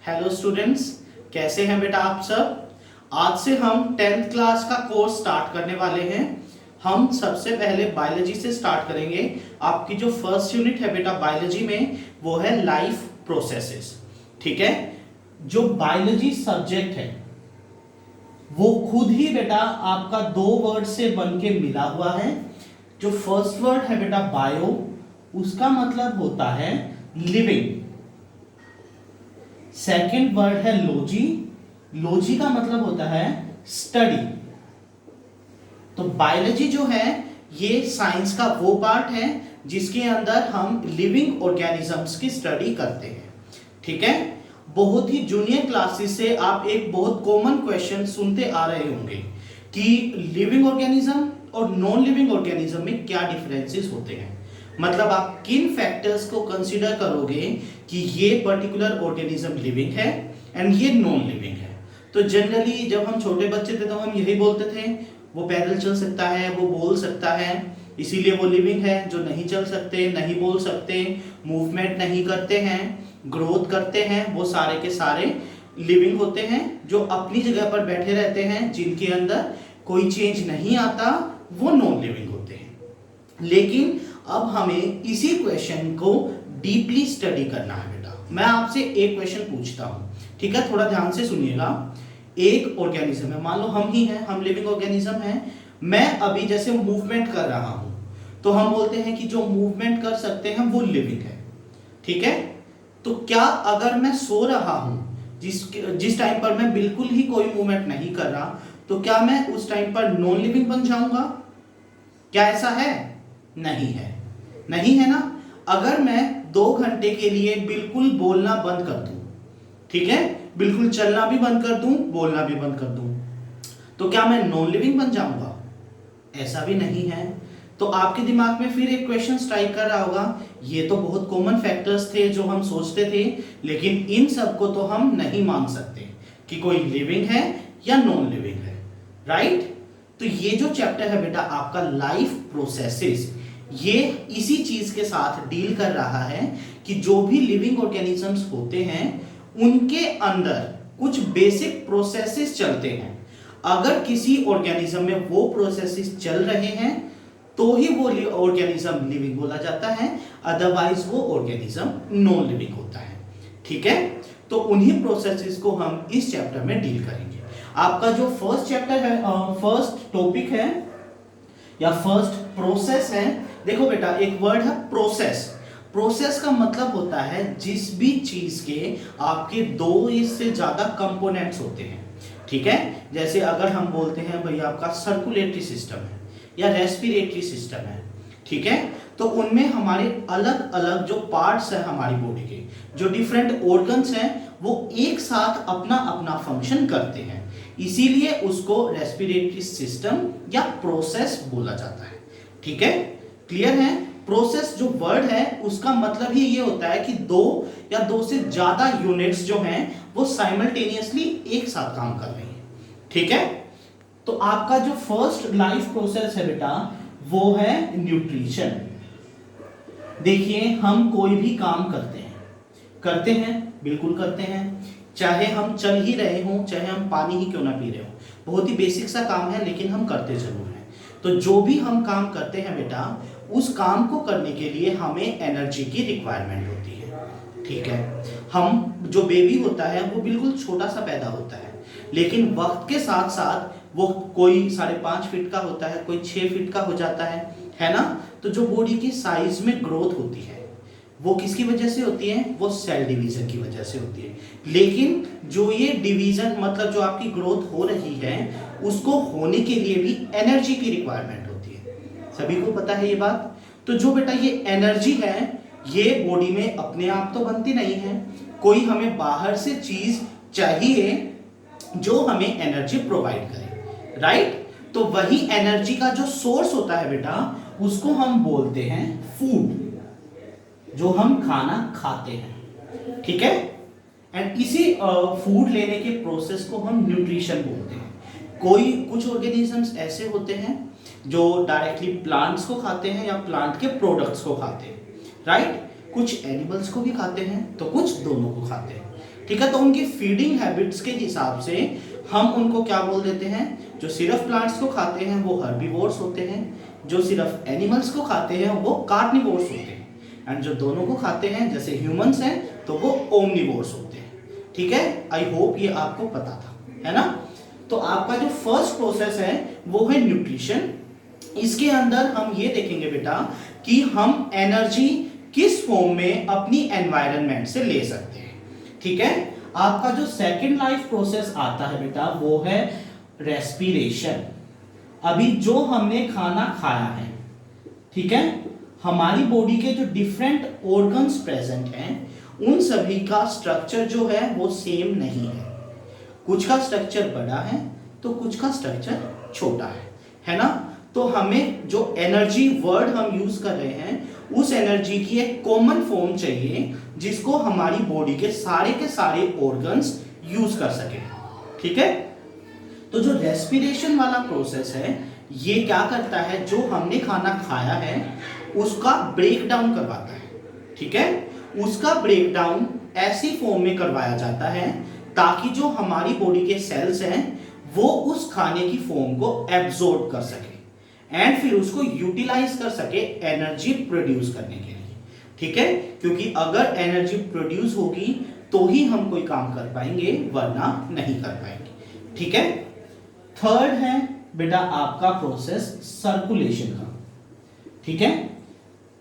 Hello students, कैसे हैं बेटा आप सब। आज से हम 10th क्लास का कोर्स स्टार्ट करने वाले हैं। हम सबसे पहले बायोलॉजी से स्टार्ट करेंगे। आपकी जो फर्स्ट यूनिट है बेटा बायोलॉजी में वो है लाइफ प्रोसेसेस। ठीक है, जो बायोलॉजी सब्जेक्ट है वो खुद ही बेटा आपका दो वर्ड से बन के मिला हुआ है। जो फर्स्ट वर्ड है बेटा बायो, उसका मतलब होता है लिविंग। सेकेंड वर्ड है लॉजी, लॉजी का मतलब होता है स्टडी। तो बायोलॉजी जो है ये साइंस का वो पार्ट है जिसके अंदर हम लिविंग ऑर्गेनिजम्स की स्टडी करते हैं। ठीक है, बहुत ही जूनियर क्लासेस से आप एक बहुत कॉमन क्वेश्चन सुनते आ रहे होंगे कि लिविंग ऑर्गेनिज्म और नॉन लिविंग ऑर्गेनिज्म में क्या डिफरेंसेस होते हैं। मतलब आप किन फैक्टर्स को कंसीडर करोगे कि ये पर्टिकुलर ऑर्गेनिज्म लिविंग है एंड ये नॉन लिविंग है। तो जनरली जब हम छोटे बच्चे थे तो हम यही बोलते थे वो पैदल चल सकता है, वो बोल सकता है, इसीलिए वो लिविंग है। जो नहीं चल सकते, नहीं बोल सकते, मूवमेंट नहीं करते हैं, ग्रोथ करते हैं, वो सारे के सारे लिविंग होते हैं। जो अपनी जगह पर बैठे रहते हैं, जिनके अंदर कोई चेंज नहीं आता, वो नॉन लिविंग होते हैं। लेकिन अब हमें इसी क्वेश्चन को डीपली स्टडी करना है बेटा। मैं आपसे एक क्वेश्चन पूछता हूं, ठीक है, थोड़ा ध्यान से सुनिएगा। एक ऑर्गेनिज्म है, मान लो हम ही हैं, हम लिविंग ऑर्गेनिज्म हैं। मैं अभी जैसे मूवमेंट कर रहा हूं तो हम बोलते हैं कि जो मूवमेंट कर सकते हैं वो लिविंग है। ठीक है, तो क्या अगर मैं सो रहा हूं, जिस टाइम पर मैं बिल्कुल ही कोई मूवमेंट नहीं कर रहा, तो क्या मैं उस टाइम पर नॉन लिविंग बन जाऊंगा? क्या ऐसा है? नहीं है, नहीं है ना। अगर मैं 2 घंटे के लिए बिल्कुल बोलना बंद कर दूं, ठीक है, बिल्कुल चलना भी बंद कर दूं, बोलना भी बंद कर दूं, तो क्या मैं नॉन लिविंग बन जाऊंगा? ऐसा भी नहीं है। तो आपके दिमाग में फिर एक क्वेश्चन स्ट्राइक कर रहा होगा, ये तो बहुत कॉमन फैक्टर्स थे जो हम सोचते थे, लेकिन इन सब को तो हम नहीं मान सकते कि कोई लिविंग है या नॉन लिविंग है, राइट। तो ये जो चैप्टर है बेटा आपका लाइफ प्रोसेसेस, ये इसी चीज के साथ डील कर रहा है कि जो भी लिविंग ऑर्गेनिजम्स होते हैं उनके अंदर कुछ बेसिक प्रोसेसेस चलते हैं। अगर किसी ऑर्गेनिज्म में वो प्रोसेसेस चल रहे हैं तो ही वो ऑर्गेनिज्म लिविंग बोला जाता है, अदरवाइज वो ऑर्गेनिज्म नॉन लिविंग होता है। ठीक है, तो उन्हीं प्रोसेसेस को हम इस चैप्टर में डील करेंगे। आपका जो फर्स्ट चैप्टर है, फर्स्ट टॉपिक है या फर्स्ट प्रोसेस है, देखो बेटा एक वर्ड है प्रोसेस। प्रोसेस का मतलब होता है जिस भी चीज के आपके 2 से ज्यादा कंपोनेंट्स होते हैं। ठीक है, जैसे अगर हम बोलते हैं भाई आपका सर्कुलेटरी सिस्टम है या रेस्पिरेटरी सिस्टम है, ठीक है, तो उनमें हमारे अलग अलग जो पार्ट्स हैं हमारी बॉडी के, जो डिफरेंट ऑर्गन्स हैं, वो एक साथ अपना अपना फंक्शन करते हैं, इसीलिए उसको रेस्पिरेटरी सिस्टम या प्रोसेस बोला जाता है। ठीक है, क्लियर है। प्रोसेस जो वर्ड है उसका मतलब ही ये होता है कि 2 या 2 से ज्यादा यूनिट्स जो हैं वो साइमल्टेनियसली एक साथ काम कर रही हैं। ठीक है, तो आपका जो फर्स्ट लाइफ प्रोसेस है बेटा वो है न्यूट्रिशन। देखिए हम कोई भी काम करते हैं, बिल्कुल करते हैं, चाहे हम चल ही रहे हों, चाहे हम पानी ही क्यों ना पी रहे हो, बहुत ही बेसिक सा काम है लेकिन हम करते जरूर हैं। तो जो भी हम काम करते हैं बेटा, उस काम को करने के लिए हमें एनर्जी की रिक्वायरमेंट होती है। ठीक है, हम जो बेबी होता है वो बिल्कुल छोटा सा पैदा होता है, लेकिन वक्त के साथ साथ वो कोई 5.5 फीट का होता है, कोई 6 फीट का हो जाता है ना। तो जो बॉडी की साइज में ग्रोथ होती है वो किसकी वजह से होती है? वो सेल डिवीजन की वजह से होती है। लेकिन जो ये डिवीजन मतलब जो आपकी ग्रोथ हो रही है उसको होने के लिए भी एनर्जी की रिक्वायरमेंट होती है, सभी को पता है ये बात। तो जो बेटा ये एनर्जी है ये बॉडी में अपने आप तो बनती नहीं है, कोई हमें बाहर से चीज चाहिए जो हमें एनर्जी प्रोवाइड करे, राइट। तो वही एनर्जी का जो सोर्स होता है बेटा उसको हम बोलते हैं फूड, जो हम खाना खाते हैं। ठीक है, एंड इसी फूड लेने के प्रोसेस को हम न्यूट्रिशन बोलते हैं। कुछ ऑर्गेनिजम्स ऐसे होते हैं जो डायरेक्टली प्लांट्स को खाते हैं या प्लांट के प्रोडक्ट्स को खाते हैं, राइट। कुछ एनिमल्स को भी खाते हैं तो कुछ दोनों को खाते हैं। ठीक है। तो उनकी फीडिंग हैबिट्स के हिसाब से हम उनको क्या बोल देते हैं, जो सिर्फ प्लांट्स को खाते हैं वो हर्बीवोर्स होते हैं, जो सिर्फ एनिमल्स को खाते हैं वो कार्निवोर्स होते हैं, एंड जो दोनों को खाते हैं जैसे ह्यूमंस हैं तो वो ओमनिवोर्स होते हैं। ठीक है, आई होप ये आपको पता था, है ना। तो आपका जो फर्स्ट प्रोसेस है वो है न्यूट्रिशन। इसके अंदर हम ये देखेंगे बेटा कि हम एनर्जी किस फॉर्म में अपनी एनवायरनमेंट से ले सकते हैं। ठीक है, आपका जो सेकंड लाइफ प्रोसेस आता है बेटा वो है रेस्पिरेशन। अभी जो हमने खाना खाया है, ठीक है, हमारी बॉडी के जो डिफरेंट ऑर्गन्स प्रेजेंट हैं उन सभी का स्ट्रक्चर जो है वो सेम नहीं है। कुछ का स्ट्रक्चर बड़ा है तो कुछ का स्ट्रक्चर छोटा है ना। तो हमें जो एनर्जी वर्ड हम यूज कर रहे हैं उस एनर्जी की एक कॉमन फॉर्म चाहिए जिसको हमारी बॉडी के सारे ऑर्गन्स यूज कर सके। ठीक है, तो जो रेस्पिरेशन वाला प्रोसेस है ये क्या करता है, जो हमने खाना खाया है उसका ब्रेक डाउन करवाता है। ठीक है, उसका ब्रेक डाउन ऐसी फॉर्म में करवाया जाता है ताकि जो हमारी बॉडी के सेल्स हैं वो उस खाने की फॉर्म को एब्जॉर्ब कर सके एंड फिर उसको यूटिलाइज कर सके एनर्जी प्रोड्यूस करने के लिए। ठीक है, क्योंकि अगर एनर्जी प्रोड्यूस होगी तो ही हम कोई काम कर पाएंगे वरना नहीं कर पाएंगे। ठीक है, थर्ड है बेटा आपका प्रोसेस सर्कुलेशन का। ठीक है,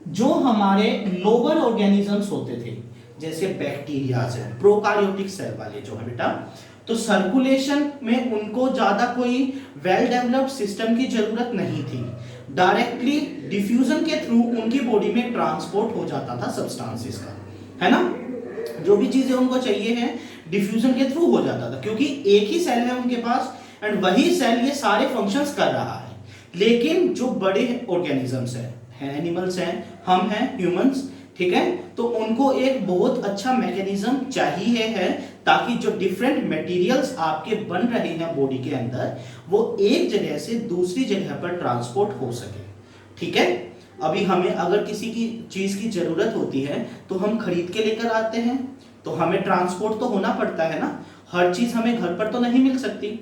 जो हमारे लोअर ऑर्गेनिजम्स होते थे जैसे बैक्टीरियाज है, प्रोकार्योटिक सेल वाले जो है बेटा, तो सर्कुलेशन में उनको ज्यादा कोई वेल डेवलप्ड सिस्टम की जरूरत नहीं थी। डायरेक्टली डिफ्यूजन के थ्रू उनकी बॉडी में ट्रांसपोर्ट हो जाता था सब्सटेंसेस का, है ना। जो भी चीजें उनको चाहिए है डिफ्यूजन के थ्रू हो जाता था, क्योंकि एक ही सेल है उनके पास एंड वही सेल ये सारे फंक्शंस कर रहा है। लेकिन जो बड़े ऑर्गेनिजम्स हैं, एनिमल्स हैं, हम हैं ह्यूमंस, ठीक है, तो उनको एक बहुत अच्छा मैकेनिज्म चाहिए है ताकि जो डिफरेंट मटेरियल्स आपके बन रहे हैं बॉडी के अंदर वो एक जगह से दूसरी जगह पर ट्रांसपोर्ट हो सके। ठीक है, अभी हमें अगर किसी की चीज की जरूरत होती है तो हम खरीद के लेकर आते हैं, तो हमें ट्रांसपोर्ट तो होना पड़ता है ना। हर चीज हमें घर पर तो नहीं मिल सकती।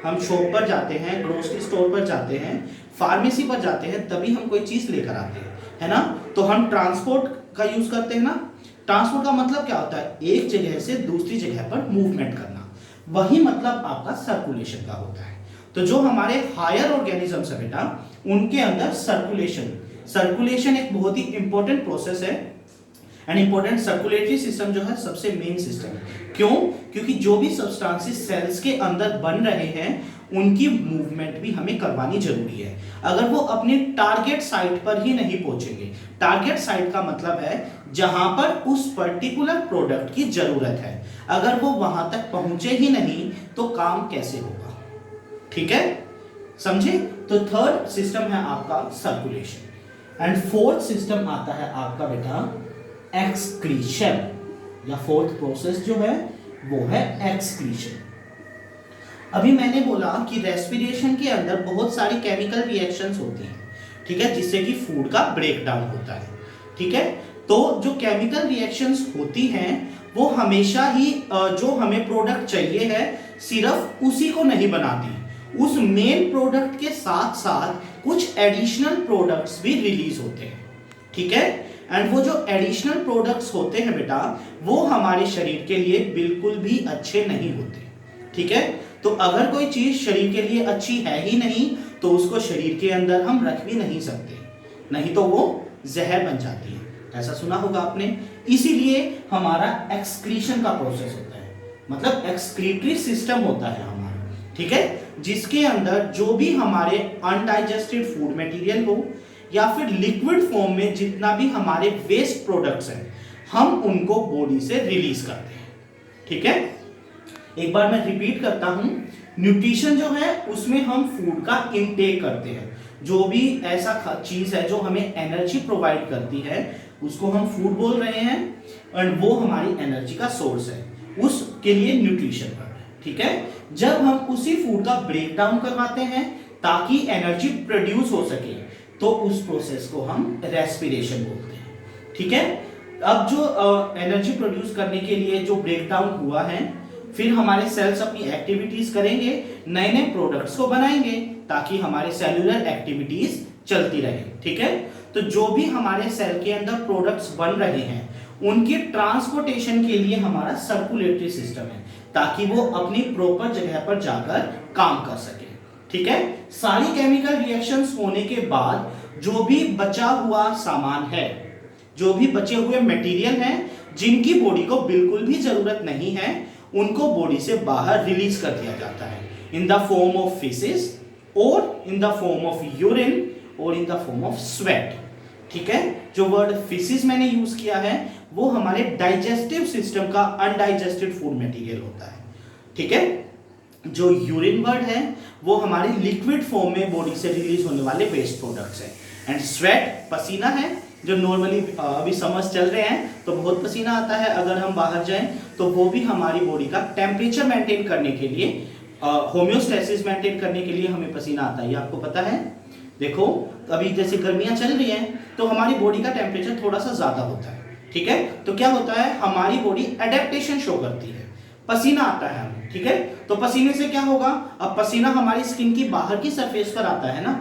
हम शॉप पर जाते हैं, ग्रोसरी स्टोर पर जाते हैं, फार्मेसी पर जाते हैं, तभी हम कोई चीज लेकर आते हैं, है ना। तो हम ट्रांसपोर्ट का यूज करते हैं ना। ट्रांसपोर्ट का मतलब क्या होता है, एक जगह से दूसरी जगह पर मूवमेंट करना, वही मतलब आपका सर्कुलेशन का होता है। तो जो हमारे हायर ऑर्गेनिजम्स है बेटा उनके अंदर सर्कुलेशन एक बहुत ही इंपॉर्टेंट प्रोसेस है एंड इंपॉर्टेंट सर्कुलेटरी सिस्टम जो है सबसे मेन सिस्टम है। क्यों? क्योंकि जो भी सब्सटेंसेस सेल्स के अंदर बन रहे हैं उनकी मूवमेंट भी हमें करवानी जरूरी है। अगर वो अपने टारगेट साइट पर ही नहीं पहुंचेंगे, टारगेट साइट का मतलब है जहां पर उस पर्टिकुलर प्रोडक्ट की जरूरत है, अगर वो वहां तक पहुंचे ही नहीं तो काम कैसे होगा। ठीक है, समझे। तो थर्ड सिस्टम है आपका सर्कुलेशन एंड फोर्थ सिस्टम आता है आपका बेटा एक्सक्रीशन, या फोर्थ प्रोसेस जो है वो है एक्सक्रीशन। अभी मैंने बोला कि रेस्पिरेशन के अंदर बहुत सारी केमिकल रिएक्शंस होती हैं, ठीक है, जिससे कि फूड का ब्रेक डाउन होता है। ठीक है, तो जो केमिकल रिएक्शंस होती हैं वो हमेशा ही जो हमें प्रोडक्ट चाहिए है सिर्फ उसी को नहीं बनाती, उस मेन प्रोडक्ट के साथ साथ कुछ एडिशनल प्रोडक्ट्स भी रिलीज होते हैं। ठीक है, एंड वो जो एडिशनल प्रोडक्ट्स होते हैं बेटा वो हमारे शरीर के लिए बिल्कुल भी अच्छे नहीं होते। ठीक है, तो अगर कोई चीज शरीर के लिए अच्छी है ही नहीं तो उसको शरीर के अंदर हम रख भी नहीं सकते, नहीं तो वो जहर बन जाती है, ऐसा सुना होगा आपने। इसीलिए हमारा एक्सक्रीशन का प्रोसेस होता है, मतलब एक्सक्रीटरी सिस्टम होता है हमारा, ठीक है, जिसके अंदर जो भी हमारे अनडाइजेस्टेड फूड मटेरियल हो या फिर लिक्विड फॉर्म में जितना भी हमारे वेस्ट प्रोडक्ट्स हैं हम उनको बॉडी से रिलीज करते हैं। ठीक है, एक बार मैं रिपीट करता हूं, न्यूट्रिशन जो है उसमें हम फूड का इनटेक करते हैं, जो भी ऐसा चीज है जो हमें एनर्जी प्रोवाइड करती है उसको हम फूड बोल रहे हैं और वो हमारी एनर्जी का सोर्स है, उसके लिए न्यूट्रिशन कर रहे हैं। ठीक है, जब हम उसी फूड का ब्रेक डाउन करवाते हैं ताकि एनर्जी प्रोड्यूस हो सके तो उस प्रोसेस को हम रेस्पिरेशन बोलते हैं। ठीक है, अब जो एनर्जी प्रोड्यूस करने के लिए जो ब्रेकडाउन हुआ है, फिर हमारे सेल्स अपनी एक्टिविटीज करेंगे, नए नए प्रोडक्ट्स को बनाएंगे ताकि हमारे सेलुलर एक्टिविटीज चलती रहे। ठीक है, तो जो भी हमारे सेल के अंदर प्रोडक्ट्स बन रहे हैं उनकी ट्रांसपोर्टेशन के लिए हमारा सर्कुलेटरी सिस्टम है ताकि वो अपनी प्रॉपर जगह पर जाकर काम कर सके। ठीक है, सारी केमिकल रिएक्शंस होने के बाद जो भी बचा हुआ सामान है, जो भी बचे हुए मटेरियल हैं जिनकी बॉडी को बिल्कुल भी जरूरत नहीं है, उनको बॉडी से बाहर रिलीज कर दिया जाता है in the form of faeces और in the form of urine और in the form of sweat. ठीक है, जो वर्ड फीसेस मैंने यूज किया है वो हमारे डाइजेस्टिव सिस्टम का अनडाइजेस्टेड फूड मटेरियल होता है। ठीक है, जो यूरिन वर्ड है वो हमारे लिक्विड फॉर्म में बॉडी से रिलीज होने वाले वेस्ट प्रोडक्ट्स हैं। एंड स्वेट पसीना है, जो नॉर्मली अभी समर्स चल रहे हैं तो बहुत पसीना आता है, अगर हम बाहर जाएं तो वो भी हमारी बॉडी का टेम्परेचर मेंटेन करने के लिए, होम्योस्टेसिस मेंटेन करने के लिए हमें पसीना आता है। ये आपको पता है। देखो अभी जैसे गर्मियां चल रही हैं तो हमारी बॉडी का टेम्परेचर थोड़ा सा ज्यादा होता है। ठीक है, तो क्या होता है, हमारी बॉडी एडेप्टेशन शो करती है, पसीना आता है हमें। ठीक है, तो पसीने से क्या होगा, अब पसीना हमारी स्किन की बाहर की सरफेस पर आता है ना,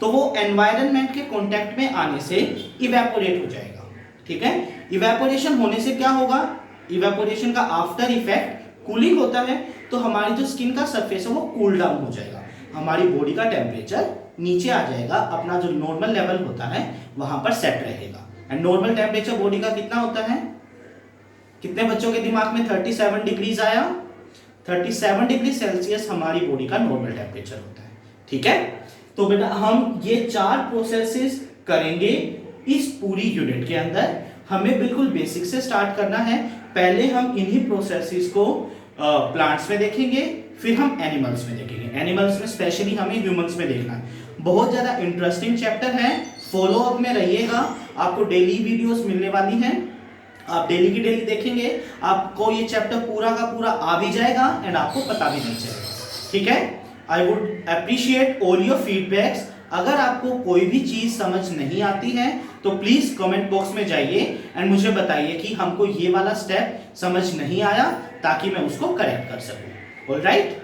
तो वो एनवायरनमेंट के कांटेक्ट में आने से इवेपोरेट हो जाएगा। ठीक है, इवेपोरेशन होने से क्या होगा, इवेपोरेशन का आफ्टर इफेक्ट कूलिंग होता है, तो हमारी जो स्किन का सरफेस है वो कूल डाउन हो जाएगा, हमारी बॉडी का टेम्परेचर नीचे आ जाएगा, अपना जो नॉर्मल लेवल होता है वहां पर सेट रहेगा। एंड नॉर्मल टेम्परेचर बॉडी का कितना होता है, कितने बच्चों के दिमाग में 37 डिग्रीज आया, 37 डिग्री सेल्सियस हमारी बॉडी का नॉर्मल टेम्परेचर होता है। ठीक है, तो बेटा हम ये 4 प्रोसेसेस करेंगे इस पूरी यूनिट के अंदर। हमें बिल्कुल बेसिक से स्टार्ट करना है। पहले हम इन्हीं प्रोसेसेस को प्लांट्स में देखेंगे, फिर हम एनिमल्स में देखेंगे। एनिमल्स में स्पेशली हमें ह्यूमंस में देखना है। बहुत ज्यादा इंटरेस्टिंग चैप्टर है, फॉलो अप में रहिएगा, आपको डेली वीडियोस मिलने वाली हैं, आप डेली की डेली देखेंगे, आपको ये चैप्टर पूरा का पूरा आ भी जाएगा एंड आपको पता भी नहीं चलेगा। ठीक है, I would appreciate all your feedbacks. अगर आपको कोई भी चीज समझ नहीं आती है तो प्लीज कमेंट बॉक्स में जाइए एंड मुझे बताइए कि हमको ये वाला स्टेप समझ नहीं आया, ताकि मैं उसको करेक्ट कर सकूं। ऑलराइट।